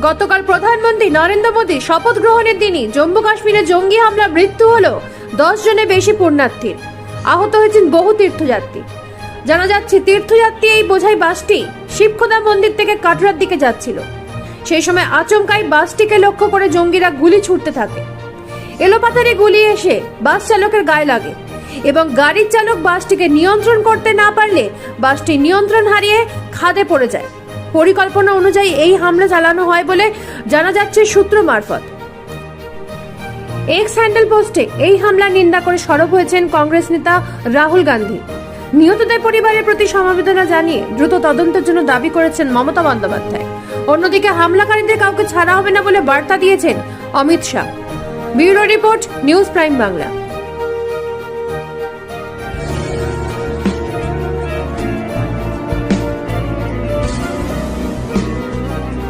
গতকাল প্রধানমন্ত্রী নরেন্দ্র মোদী শপথ গ্রহণের দিনই জম্মু কাশ্মীরে জঙ্গি হামলা মৃত্যু হলো 10 জনের বেশি পুণ্যার্থীর। আহত হয়েছেন বহু তীর্থযাত্রী। জানা যাচ্ছে তীর্থযাত্রী এই বোঝাই বাসটি শিবখোদা মন্দির থেকে কাটরার দিকে যাচ্ছিল। সেই সময় আচমকাই বাসটিকে লক্ষ্য করে জঙ্গিরা গুলি ছুটতে থাকে। এলোপাতাড়ি গুলি এসে বাস চালকের গায়ে লাগে এবং গাড়ির চালক বাসটিকে নিয়ন্ত্রণ করতে না পারলে বাসটি নিয়ন্ত্রণ হারিয়ে খাদে পড়ে যায়। পরিকল্পনা অনুযায়ী এই হামলা চালানো হয় বলে জানা যাচ্ছে সূত্র মারফত। এক্স হ্যান্ডেল পোস্টে এই হামলার নিন্দা করে সরব হয়েছেন কংগ্রেস নেতা রাহুল গান্ধী। নিহতদের পরিবারের প্রতি সমবেদনা জানিয়ে দ্রুত তদন্তের জন্য দাবি করেছেন মমতা বন্দ্যোপাধ্যায়। অন্যদিকে হামলাকারীদের কাউকে ছাড়া হবে না বলে বার্তা দিয়েছেন Amit Shah. Bureau report, news prime Bangla.